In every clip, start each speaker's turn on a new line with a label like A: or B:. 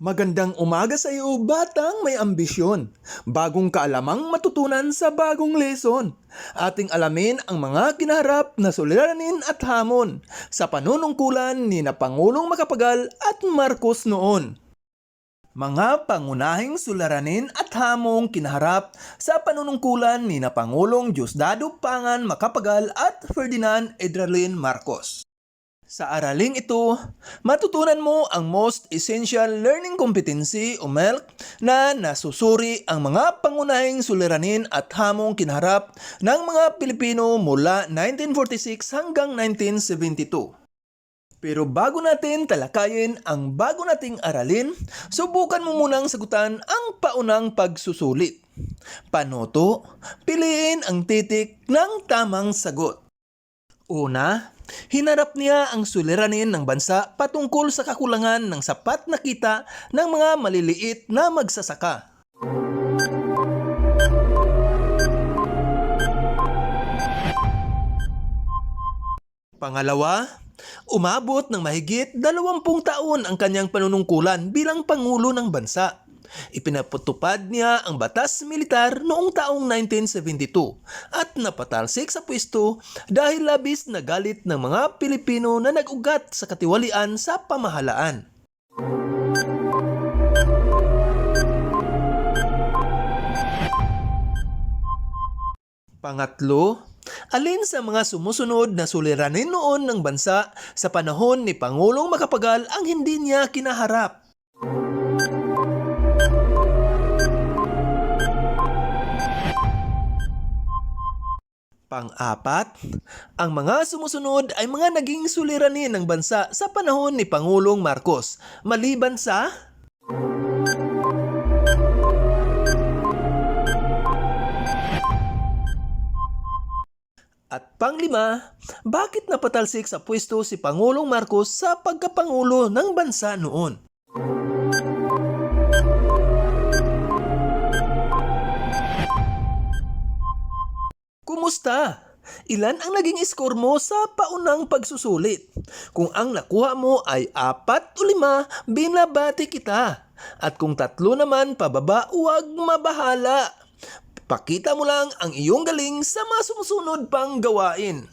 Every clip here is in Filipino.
A: Magandang umaga sa iyo, batang may ambisyon. Bagong kaalamang matutunan sa bagong lesson. Ating alamin ang mga kinaharap na suliranin at hamon sa panunungkulan ni na Pangulong Macapagal at Marcos noon. Mga pangunahing suliranin at hamong kinaharap sa panunungkulan ni na Pangulong Diosdado Pangan Macapagal at Ferdinand Edralin Marcos. Sa araling ito, matutunan mo ang most essential learning competency o MELC na nasusuri ang mga pangunahing suliranin at hamong kinaharap ng mga Pilipino mula 1946 hanggang 1972. Pero bago natin talakayin ang bago nating aralin, subukan mo munang sagutan ang paunang pagsusulit. Panoto, piliin ang titik ng tamang sagot. Una, hinarap niya ang suliranin ng bansa patungkol sa kakulangan ng sapat na kita ng mga maliliit na magsasaka. Pangalawa, umabot ng mahigit 20 taon ang kanyang panunungkulan bilang Pangulo ng bansa. Ipinapatupad niya ang batas militar noong taong 1972 at napatalsik sa pwesto dahil labis na galit ng mga Pilipino na nag-ugat sa katiwalian sa pamahalaan. Pangatlo, alin sa mga sumusunod na suliranin noon ng bansa sa panahon ni Pangulong Macapagal ang hindi niya kinaharap? Pang-apat, ang mga sumusunod ay mga naging suliranin ng bansa sa panahon ni Pangulong Marcos, maliban sa At panglima, bakit napatalsik sa pwesto si Pangulong Marcos sa pagkapangulo ng bansa noon? Kumusta? Ilan ang naging score mo sa paunang pagsusulit? Kung ang nakuha mo ay 4 o 5, binabati kita. At kung 3 naman pababa, huwag mabahala. Pakita mo lang ang iyong galing sa mga sumusunod pang gawain.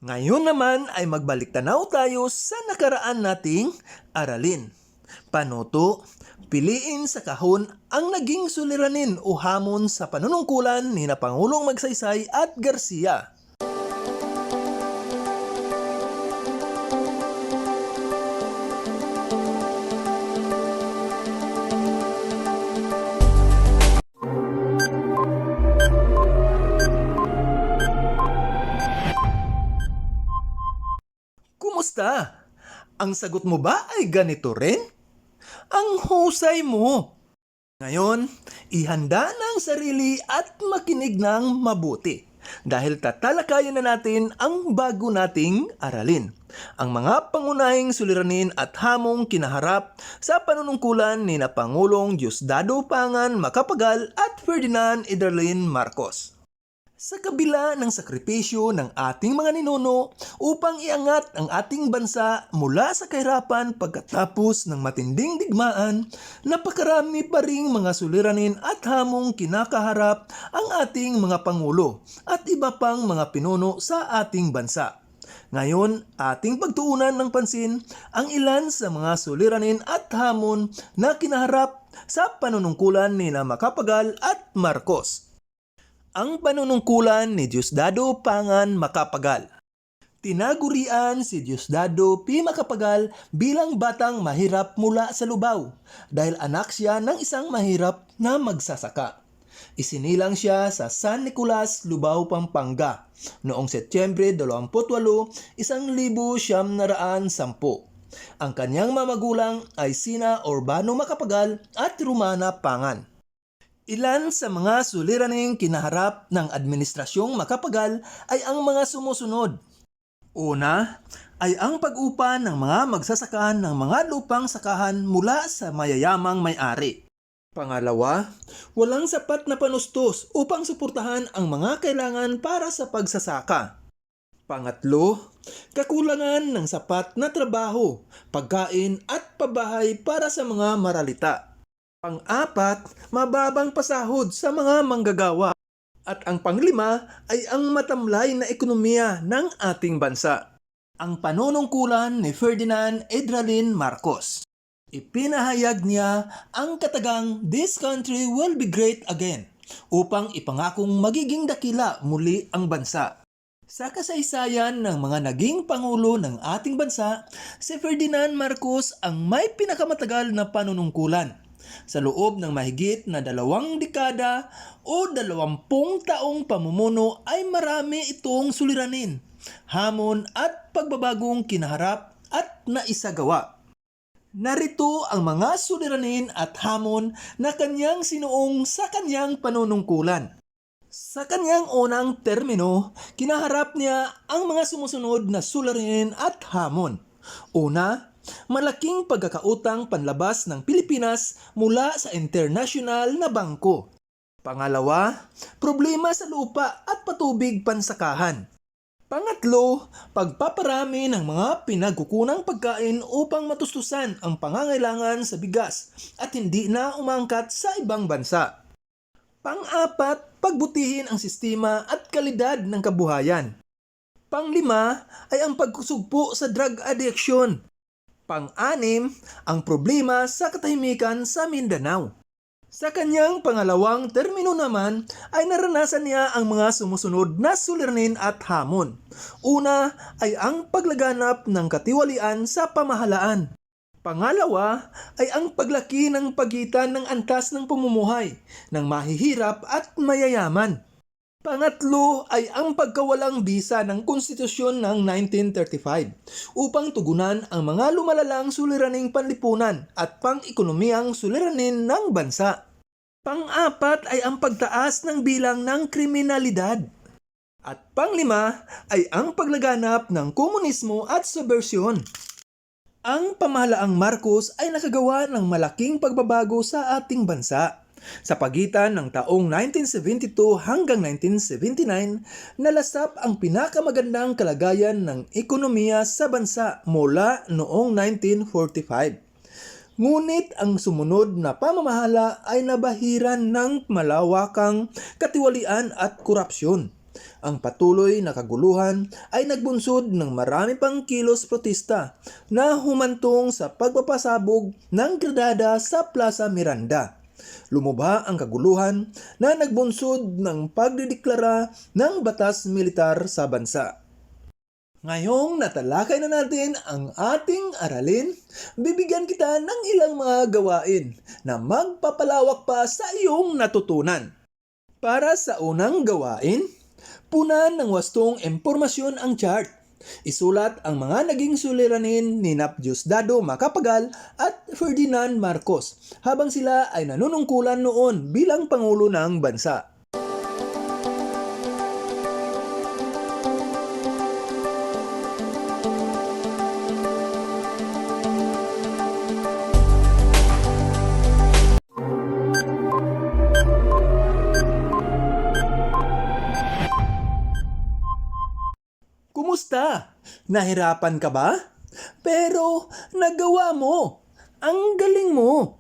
A: Ngayon naman ay magbalik tanaw tayo sa nakaraan nating aralin. Panoto, piliin sa kahon ang naging suliranin o hamon sa panunungkulan ni na Pangulong Magsaysay at Garcia. Kumusta? Ang sagot mo ba ay ganito rin? Ang husay mo! Ngayon, ihanda na ang sarili at makinig ng mabuti dahil tatalakayan na natin ang bago nating aralin. Ang mga pangunahing suliranin at hamong kinaharap sa panunungkulan ni na Pangulong Diosdado Pangan Macapagal at Ferdinand Edralin Marcos. Sa kabila ng sakripisyo ng ating mga ninuno upang iangat ang ating bansa mula sa kahirapan pagkatapos ng matinding digmaan, napakarami pa ring mga suliranin at hamong kinakaharap ang ating mga pangulo at iba pang mga pinuno sa ating bansa. Ngayon, ating pagtuunan ng pansin ang ilan sa mga suliranin at hamon na kinaharap sa panunungkulan ni na Macapagal at Marcos. Ang panunungkulan ni Diosdado Pangan Macapagal. Tinagurian si Diosdado P. Macapagal bilang batang mahirap mula sa Lubao dahil anak siya ng isang mahirap na magsasaka. Isinilang siya sa San Nicolas, Lubao, Pampanga noong Setyembre 28, 1910. Ang kanyang mamagulang ay sina Urbano Macapagal at Romana Pangan. Ilan sa mga suliraning kinaharap ng Administrasyong Macapagal ay ang mga sumusunod. Una ay ang pag-upa ng mga magsasaka ng mga lupang sakahan mula sa mayayamang may-ari. Pangalawa, walang sapat na panustos upang suportahan ang mga kailangan para sa pagsasaka. Pangatlo, kakulangan ng sapat na trabaho, pagkain at pabahay para sa mga maralita. Pang-apat, mababang pasahod sa mga manggagawa. At ang panglima ay ang matamlay na ekonomiya ng ating bansa. Ang panunungkulan ni Ferdinand Edralin Marcos. Ipinahayag niya ang katagang "This country will be great again" upang ipangakong magiging dakila muli ang bansa. Sa kasaysayan ng mga naging pangulo ng ating bansa, si Ferdinand Marcos ang may pinakamatagal na panunungkulan. Sa loob ng mahigit na 2 dekada o 20 taong pamumuno ay marami itong suliranin, hamon at pagbabagong kinaharap at naisagawa. Narito ang mga suliranin at hamon na kanyang sinuong sa kanyang panunungkulan. Sa kanyang unang termino, kinaharap niya ang mga sumusunod na suliranin at hamon. Una, malaking pagkakautang panlabas ng Pilipinas mula sa internasyonal na bangko. Pangalawa, problema sa lupa at patubig pansakahan. Pangatlo, pagpaparami ng mga pinagkukunang pagkain upang matustusan ang pangangailangan sa bigas at hindi na umangkat sa ibang bansa. Pang-apat, pagbutihin ang sistema at kalidad ng kabuhayan. Panglima ay ang pagkusugpo sa drug addiction. Pang-anim, ang problema sa katahimikan sa Mindanao. Sa kanyang pangalawang termino naman ay naranasan niya ang mga sumusunod na suliranin at hamon. Una ay ang paglaganap ng katiwalian sa pamahalaan. Pangalawa ay ang paglaki ng pagitan ng antas ng pamumuhay ng mahihirap at mayayaman. Pangatlo ay ang pagkawalang bisa ng konstitusyon ng 1935 upang tugunan ang mga lumalalang suliraning panlipunan at pang-ekonomiyang suliranin ng bansa. Pang-apat ay ang pagtaas ng bilang ng kriminalidad. At panglima ay ang paglaganap ng komunismo at subversyon. Ang pamahalaang Marcos ay nakagawa ng malaking pagbabago sa ating bansa. Sa pagitan ng taong 1972 hanggang 1979, nalasap ang pinakamagandang kalagayan ng ekonomiya sa bansa mula noong 1945. Ngunit ang sumunod na pamamahala ay nabahiran ng malawakang katiwalian at korupsyon. Ang patuloy na kaguluhan ay nagbunsod ng marami pang kilos protesta na humantong sa pagpapasabog ng granada sa Plaza Miranda. Lumubha ang kaguluhan na nagbunsod ng pagdideklara ng batas militar sa bansa. Ngayong natalakay na natin ang ating aralin, bibigyan kita ng ilang mga gawain na magpapalawak pa sa iyong natutunan. Para sa unang gawain, punan ng wastong impormasyon ang chart. Isulat ang mga naging suliranin ni Diosdado Macapagal at Ferdinand Marcos habang sila ay nanunungkulan noon bilang Pangulo ng bansa. Kumusta? Nahirapan ka ba? Pero nagawa mo. Ang galing mo.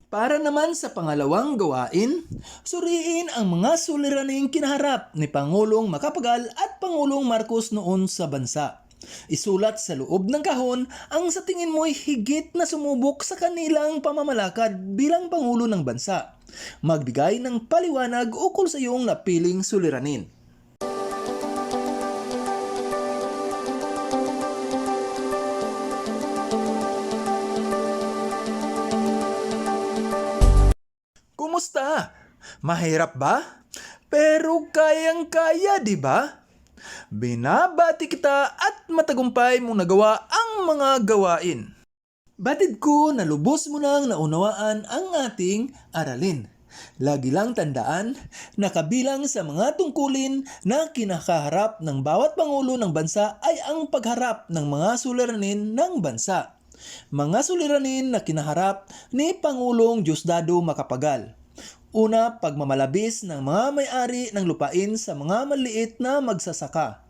A: Para naman sa pangalawang gawain, suriin ang mga suliraning kinaharap ni Pangulong Macapagal at Pangulong Marcos noon sa bansa. Isulat sa loob ng kahon ang sa tingin mo'y higit na sumubok sa kanilang pamamalakad bilang Pangulo ng bansa. Magbigay ng paliwanag ukol sa iyong napiling suliranin. Kumusta? Mahirap ba? Pero kayang-kaya, di ba? Binabati kita at matagumpay mong nagawa ang mga gawain. Batid ko na lubos mo nang naunawaan ang ating aralin. Lagi lang tandaan na kabilang sa mga tungkulin na kinakaharap ng bawat Pangulo ng bansa ay ang pagharap ng mga suliranin ng bansa. Mga suliranin na kinaharap ni Pangulong Diosdado Macapagal. Una, pagmamalabis ng mga may-ari ng lupain sa mga maliit na magsasaka.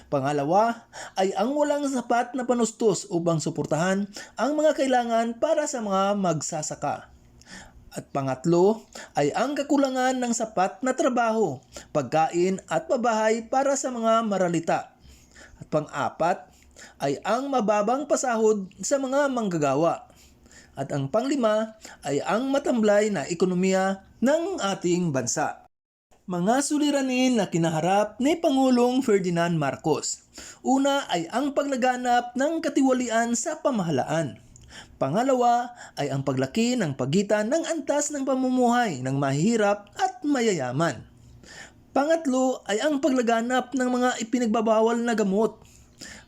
A: Pangalawa ay ang walang sapat na panustos upang suportahan ang mga kailangan para sa mga magsasaka. At pangatlo ay ang kakulangan ng sapat na trabaho, pagkain at pabahay para sa mga maralita. At pang-apat ay ang mababang pasahod sa mga manggagawa. At ang panglima ay ang matamblay na ekonomiya ng ating bansa. Mga suliranin na kinaharap ni Pangulong Ferdinand Marcos. Una ay ang paglaganap ng katiwalian sa pamahalaan. Pangalawa ay ang paglaki ng pagitan ng antas ng pamumuhay ng mahihirap at mayayaman. Pangatlo ay ang paglaganap ng mga ipinagbabawal na gamot.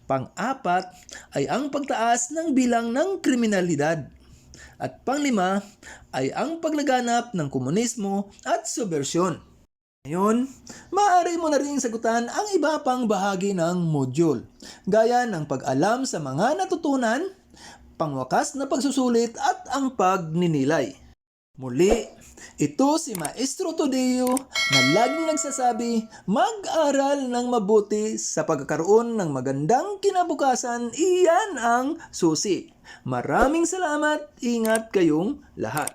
A: Pang-apat ay ang pagtaas ng bilang ng kriminalidad. At panglima ay ang paglaganap ng komunismo at subversyon. Ngayon, maaari mo na rin sagutan ang iba pang bahagi ng module, gaya ng pag-alam sa mga natutunan, pangwakas na pagsusulit at ang pagninilay. Muli, ito si Maestro Todeo na laging nagsasabi, mag-aral ng mabuti sa pagkakaroon ng magandang kinabukasan, iyan ang susi. Maraming salamat, ingat kayong lahat.